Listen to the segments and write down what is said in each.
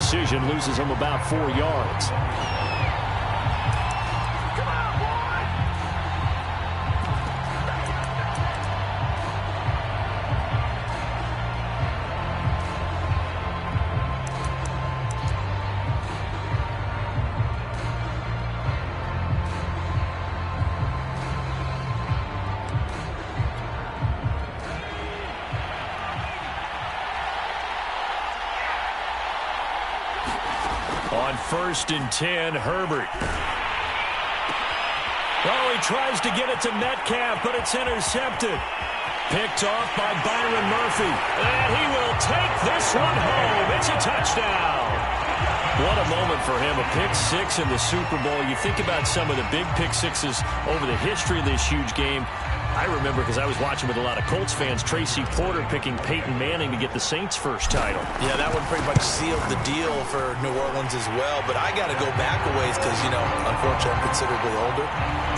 decision, loses him about 4 yards. On 1st and 10, Herbert. Oh, he tries to get it to Metcalf, but it's intercepted. Picked off by Byron Murphy. And he will take this one home. It's a touchdown. What a moment for him. A pick six in the Super Bowl. You think about some of the big pick sixes over the history of this huge game. I remember, because I was watching with a lot of Colts fans, Tracy Porter picking Peyton Manning to get the Saints' first title. Yeah, that one pretty much sealed the deal for New Orleans as well. But I got to go back a ways because, you know, unfortunately I'm considerably older.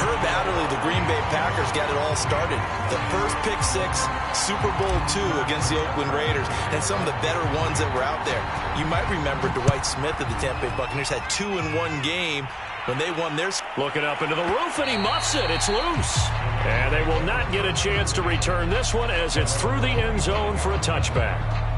Herb Adderley, the Green Bay Packers, got it all started. The first pick six, Super Bowl II against the Oakland Raiders, and some of the better ones that were out there. You might remember Dwight Smith of the Tampa Bay Buccaneers had 2 in one game when they won theirs. Looking up into the roof, and he muffs it. It's loose. And they will not get a chance to return this one as it's through the end zone for a touchback.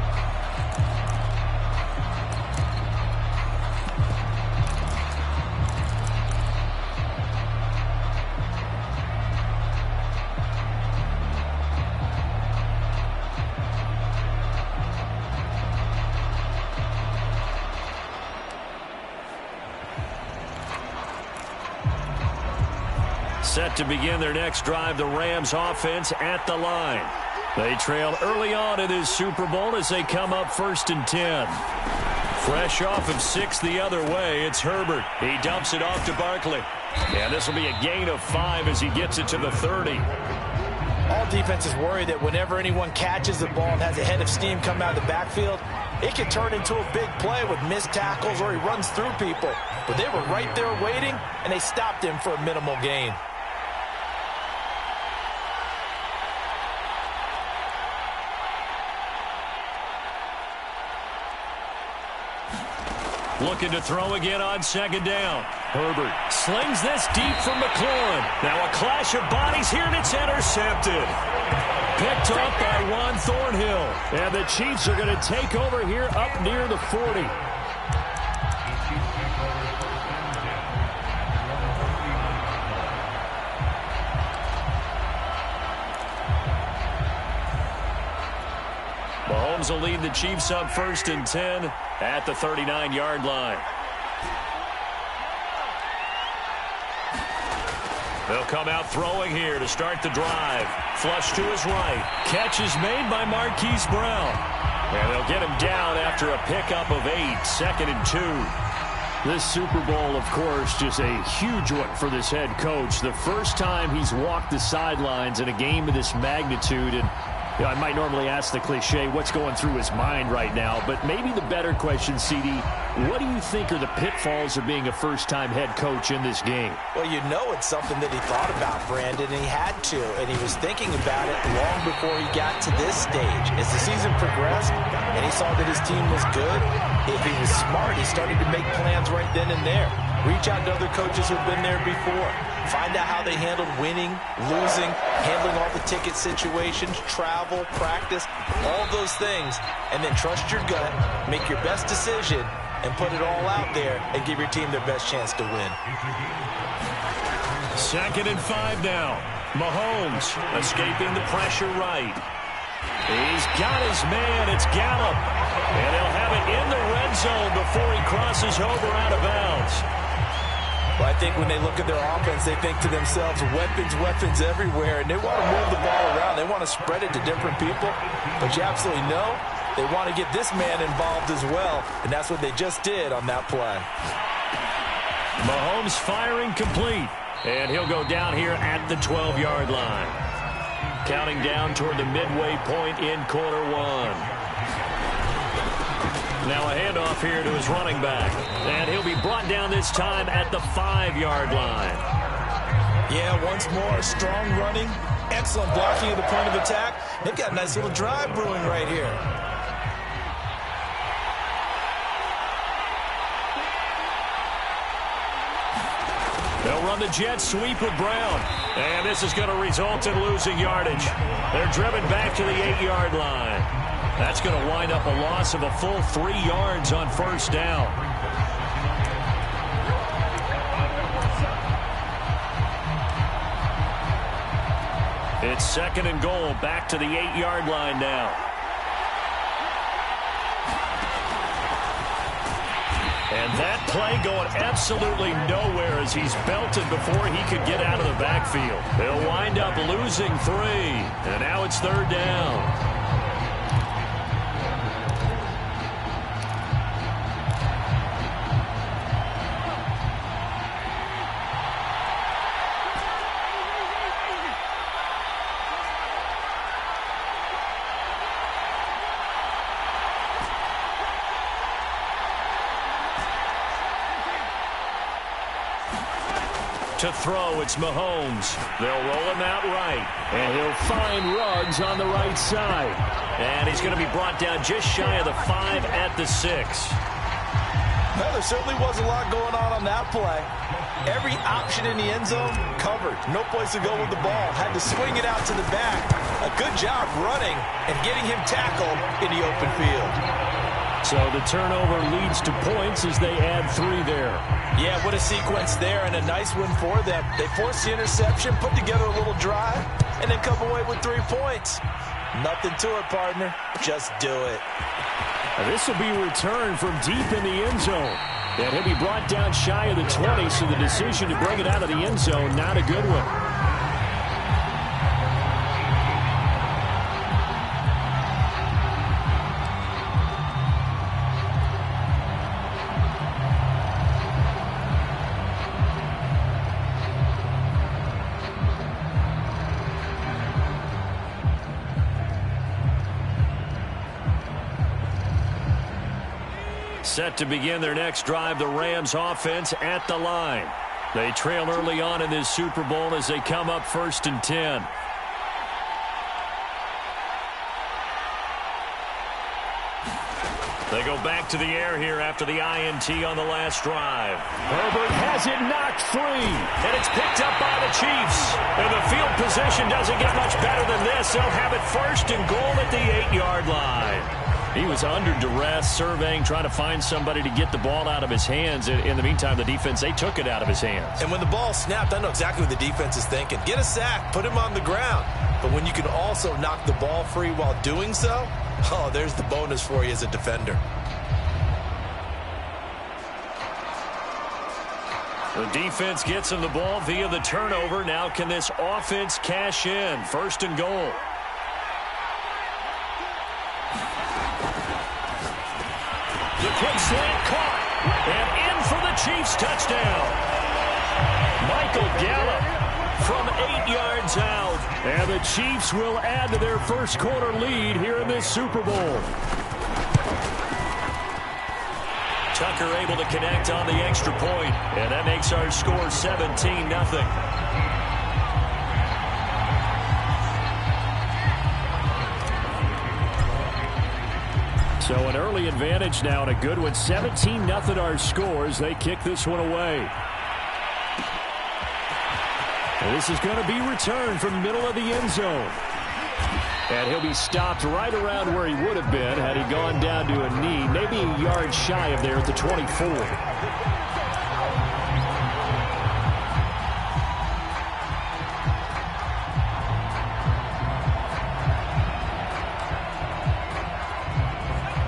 Set to begin their next drive, the Rams offense at the line. They trail early on in this Super Bowl as they come up 1st and 10. Fresh off of 6 the other way, it's Herbert. He dumps it off to Barkley. And this will be a gain of 5 as he gets it to the 30. All defenses worry that whenever anyone catches the ball and has a head of steam come out of the backfield, it can turn into a big play with missed tackles or he runs through people. But they were right there waiting, and they stopped him for a minimal gain. Looking to throw again on 2nd down. Herbert slings this deep from McLaurin. Now a clash of bodies here, and it's intercepted. Picked off by Juan Thornhill. And the Chiefs are going to take over here up near the 40. Mahomes will lead the Chiefs up 1st and 10 at the 39-yard line. They'll come out throwing here to start the drive. Flush to his right. Catch is made by Marquise Brown. And they'll get him down after a pickup of 8, 2nd and 2. This Super Bowl, of course, just a huge one for this head coach. The first time he's walked the sidelines in a game of this magnitude. And you know, I might normally ask the cliche, what's going through his mind right now? But maybe the better question, CD, what do you think are the pitfalls of being a first-time head coach in this game? Well, you know it's something that he thought about, Brandon, and he had to. And he was thinking about it long before he got to this stage. As the season progressed and he saw that his team was good, if he was smart, he started to make plans right then and there. Reach out to other coaches who've been there before. Find out how they handled winning, losing, handling all the ticket situations, travel, practice, all those things. And then trust your gut, make your best decision, and put it all out there and give your team their best chance to win. 2nd and 5 now. Mahomes escaping the pressure right. He's got his man. It's Gallup. And he'll have it in the red zone before he crosses over out of bounds. Well, I think when they look at their offense, they think to themselves, weapons everywhere, and they want to move the ball around. They want to spread it to different people, but you absolutely know they want to get this man involved as well, and that's what they just did on that play. Mahomes firing complete, and he'll go down here at the 12-yard line. Counting down toward the midway point in quarter 1. Now a handoff here to his running back. And he'll be brought down this time at the 5-yard line. Yeah, once more, strong running, excellent blocking at the point of attack. They've got a nice little drive brewing right here. They'll run the jet sweep with Brown. And this is going to result in losing yardage. They're driven back to the 8-yard line. That's going to wind up a loss of a full 3 yards on first down. It's 2nd and goal, back to the 8-yard line now. And that play going absolutely nowhere as he's belted before he could get out of the backfield. They'll wind up losing 3, and now it's 3rd down. To throw, it's Mahomes. They'll roll him out right. And he'll find Ruggs on the right side. And he's going to be brought down just shy of the 5 at the 6. Well, there certainly was a lot going on that play. Every option in the end zone covered. No place to go with the ball. Had to swing it out to the back. A good job running and getting him tackled in the open field. So the turnover leads to points as they add 3 there. Yeah, what a sequence there, and a nice win for them. They forced the interception, put together a little drive, and then come away with 3 points. Nothing to it, partner. Just do it. This will be returned from deep in the end zone. And he'll be brought down shy of the 20, so the decision to bring it out of the end zone, not a good one. Set to begin their next drive, the Rams offense at the line. They trail early on in this Super Bowl as they come up 1st and 10. They go back to the air here after the INT on the last drive. Herbert has it knocked free, and it's picked up by the Chiefs. And the field position doesn't get much better than this. They'll have it 1st and goal at the 8-yard line. He was under duress, surveying, trying to find somebody to get the ball out of his hands. In the meantime, the defense, they took it out of his hands. And when the ball snapped, I know exactly what the defense is thinking. Get a sack, put him on the ground. But when you can also knock the ball free while doing so, oh, there's the bonus for you as a defender. The defense gets him the ball via the turnover. Now can this offense cash in? 1st and goal. The quick slant caught, and in for the Chiefs touchdown. Michael Gallup from 8 yards out, and the Chiefs will add to their first quarter lead here in this Super Bowl. Tucker able to connect on the extra point, and that makes our score 17-0. So an early advantage now, and a good one. 17-0 our scores. They kick this one away. And this is going to be returned from the middle of the end zone. And he'll be stopped right around where he would have been had he gone down to a knee, maybe a yard shy of there at the 24.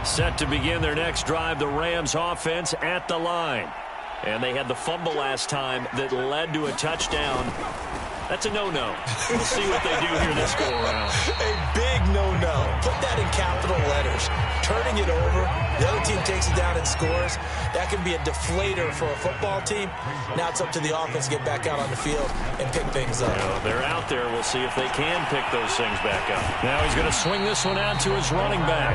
Set to begin their next drive, the Rams offense at the line. And they had the fumble last time that led to a touchdown. That's a no-no. We'll see what they do here this go-around. A big no-no. Put that in capital letters. Turning it over, the other team takes it down and scores. That can be a deflator for a football team. Now it's up to the offense to get back out on the field and pick things up. They're out there. We'll see if they can pick those things back up. Now he's going to swing this one out to his running back.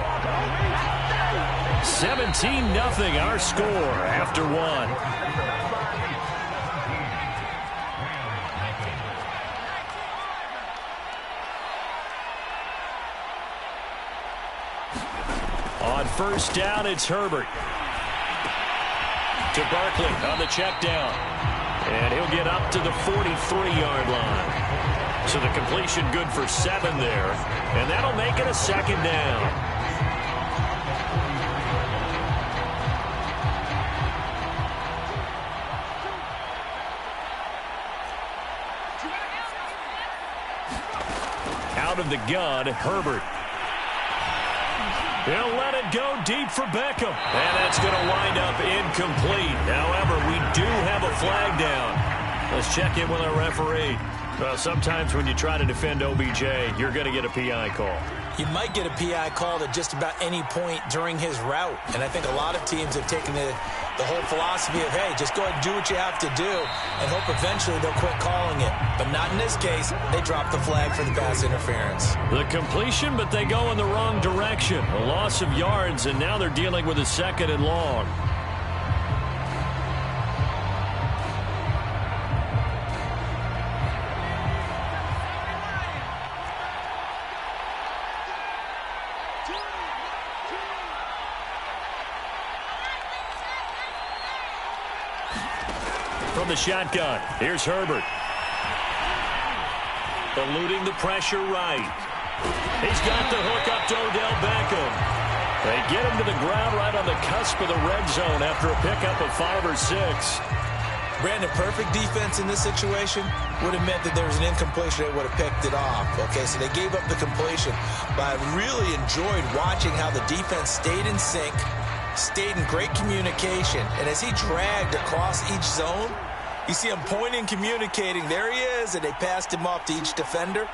17-0 our score after one. On first down, it's Herbert. To Barkley on the check down. And he'll get up to the 43-yard line. So the completion good for 7 there. And that'll make it a 2nd down. Out of the gun, Herbert. He'll let it go deep for Beckham. And that's going to wind up incomplete. However, we do have a flag down. Let's check in with our referee. Well, sometimes when you try to defend OBJ, you're going to get a PI call. You might get a PI called at just about any point during his route. And I think a lot of teams have taken the whole philosophy of, hey, just go ahead and do what you have to do and hope eventually they'll quit calling it. But not in this case. They dropped the flag for the pass interference. The completion, but they go in the wrong direction. A loss of yards, and now they're dealing with a 2nd and long. From the shotgun, here's Herbert. Eluding the pressure right. He's got the hook up to Odell Beckham. They get him to the ground right on the cusp of the red zone after a pickup of 5 or 6. Brandon, perfect defense in this situation would have meant that there was an incompletion. They would have picked it off. Okay, so they gave up the completion. But I really enjoyed watching how the defense stayed in sync, stayed in great communication. And as he dragged across each zone, you see him pointing, communicating. There he is, and they passed him off to each defender.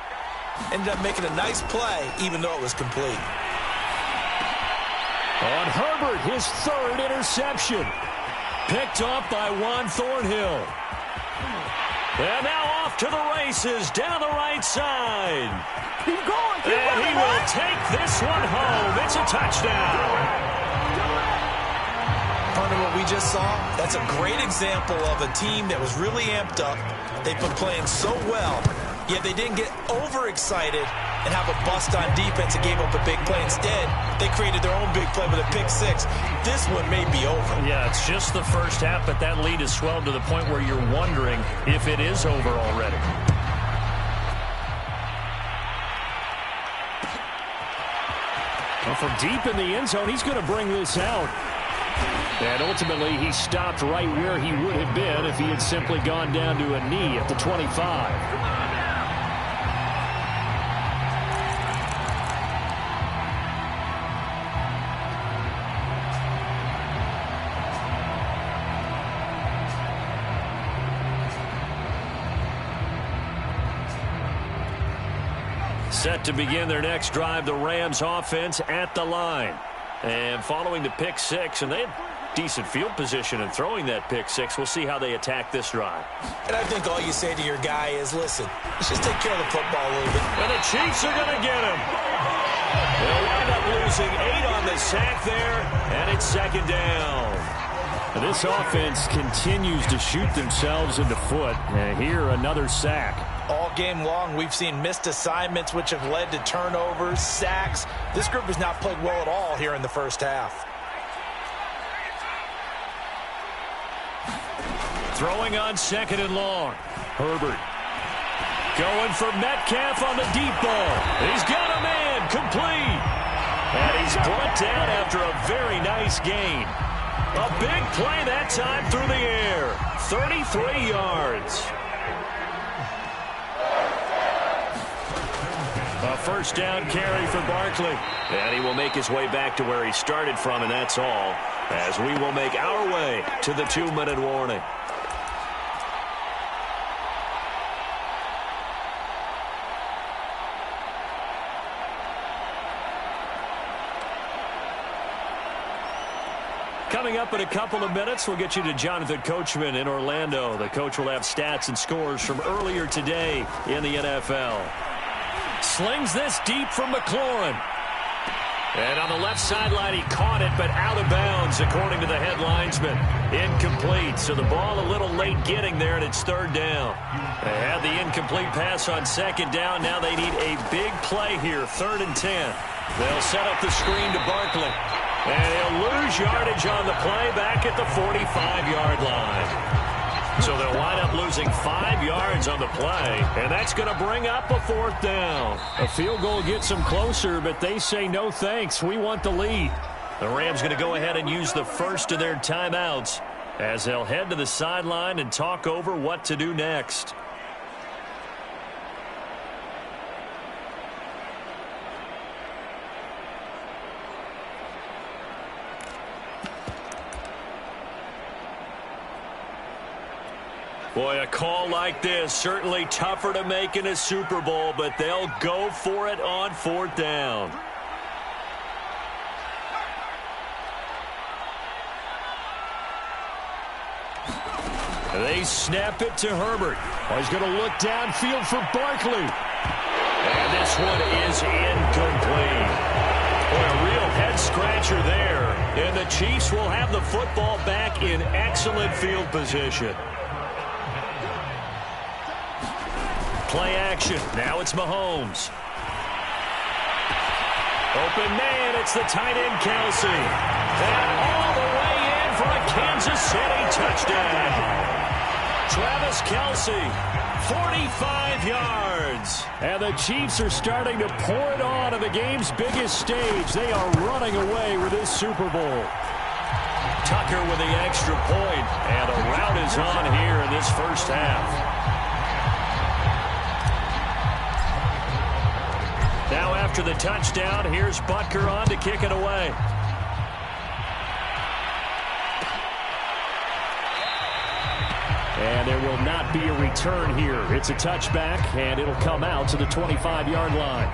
Ended up making a nice play, even though it was complete. On Herbert, his 3rd interception. Picked off by Juan Thornhill. And now off to the races down the right side. Keep going. And he will take this one home. It's a touchdown. Partner, what we just saw, that's a great example of a team that was really amped up. They've been playing so well, yet they didn't get overexcited and have a bust on defense and gave up a big play. Instead, they created their own big play with a pick 6. This one may be over. Yeah, it's just the first half, but that lead has swelled to the point where you're wondering if it is over already. Well, from deep in the end zone, he's going to bring this out. And ultimately, he stopped right where he would have been if he had simply gone down to a knee at the 25. Set to begin their next drive, the Rams offense at the line. And following the pick 6, and they had decent field position in throwing that pick 6. We'll see how they attack this drive. And I think all you say to your guy is, listen, let's just take care of the football a little bit. And the Chiefs are going to get him. They'll wind up losing 8 on the sack there, and it's 2nd down. And this offense continues to shoot themselves in the foot. And here, another sack. All game long, we've seen missed assignments, which have led to turnovers, sacks. This group has not played well at all here in the first half. Throwing on 2nd and long. Herbert going for Metcalf on the deep ball. He's got a man, complete. And he's brought down after a very nice gain. A big play that time through the air. 33 yards. A first down carry for Barkley. And he will make his way back to where he started from, and that's all, as we will make our way to the 2-minute warning. Coming up in a couple of minutes, we'll get you to Jonathan Coachman in Orlando. The coach will have stats and scores from earlier today in the NFL. Slings this deep from McLaurin. And on the left sideline, he caught it, but out of bounds, according to the head linesman. Incomplete, so the ball a little late getting there, and it's 3rd down. They had the incomplete pass on 2nd down. Now they need a big play here, 3rd and 10. They'll set up the screen to Barkley. And he'll lose yardage on the play back at the 45-yard line. So they'll wind up losing 5 yards on the play, and that's going to bring up a 4th down. A field goal gets them closer, but they say no thanks. We want the lead. The Rams going to go ahead and use the first of their timeouts as they'll head to the sideline and talk over what to do next. Boy, a call like this, certainly tougher to make in a Super Bowl, but they'll go for it on 4th down. They snap it to Herbert. Oh, he's going to look downfield for Barkley. And this one is incomplete. Boy, a real head-scratcher there. And the Chiefs will have the football back in excellent field position. Play action. Now it's Mahomes. Open man. It's the tight end, Kelsey. And all the way in for a Kansas City touchdown. Travis Kelsey, 45 yards. And the Chiefs are starting to pour it on the game's biggest stage. They are running away with this Super Bowl. Tucker with the extra point. And a rout is on here in this first half. Now after the touchdown, here's Butker on to kick it away. And there will not be a return here. It's a touchback, and it'll come out to the 25-yard line.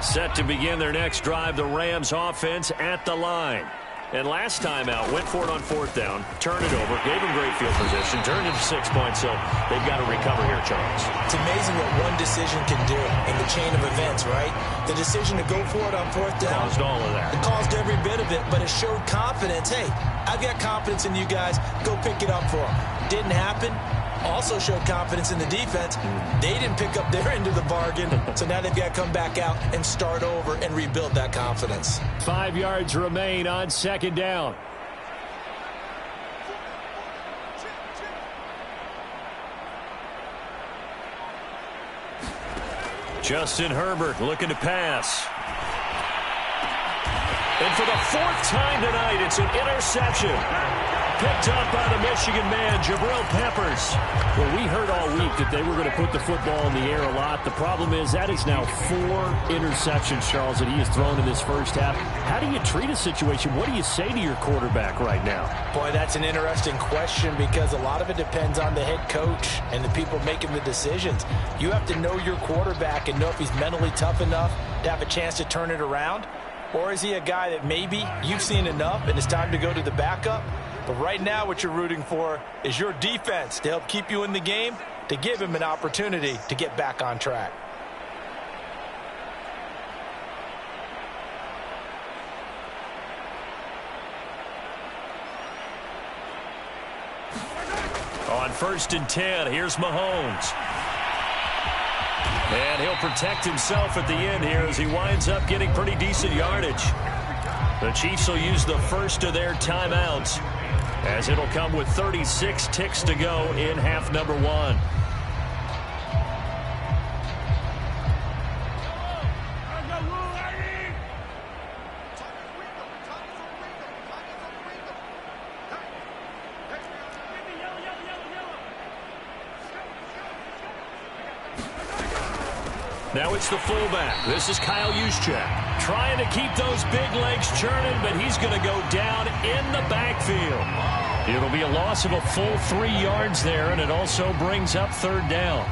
Set to begin their next drive, the Rams offense at the line. And last time out, went for it on 4th down, turned it over, gave them great field position, turned it to 6 points, so they've got to recover here, Charles. It's amazing what one decision can do in the chain of events, right? The decision to go for it on 4th down. Caused all of that. It caused every bit of it, but it showed confidence. Hey, I've got confidence in you guys. Go pick it up for them. Didn't happen. Also showed confidence in the defense. They didn't pick up their end of the bargain, so now they've got to come back out and start over and rebuild that confidence. 5 yards remain on 2nd down. Justin Herbert looking to pass. And for the 4th time tonight, it's an interception. Picked up by the Michigan man, Jabril Peppers. Well, we heard all week that they were going to put the football in the air a lot. The problem is that is now 4 interceptions, Charles, that he has thrown in this first half. How do you treat a situation? What do you say to your quarterback right now? Boy, that's an interesting question because a lot of it depends on the head coach and the people making the decisions. You have to know your quarterback and know if he's mentally tough enough to have a chance to turn it around. Or is he a guy that maybe you've seen enough and it's time to go to the backup? But right now what you're rooting for is your defense to help keep you in the game, to give him an opportunity to get back on track. On 1st and 10, here's Mahomes. And he'll protect himself at the end here as he winds up getting pretty decent yardage. The Chiefs will use the first of their timeouts as it'll come with 36 ticks to go in half number 1. Now it's the fullback. This is Kyle Juszczyk. Trying to keep those big legs churning, but he's going to go down in the backfield. It'll be a loss of a full 3 yards there, and it also brings up 3rd down.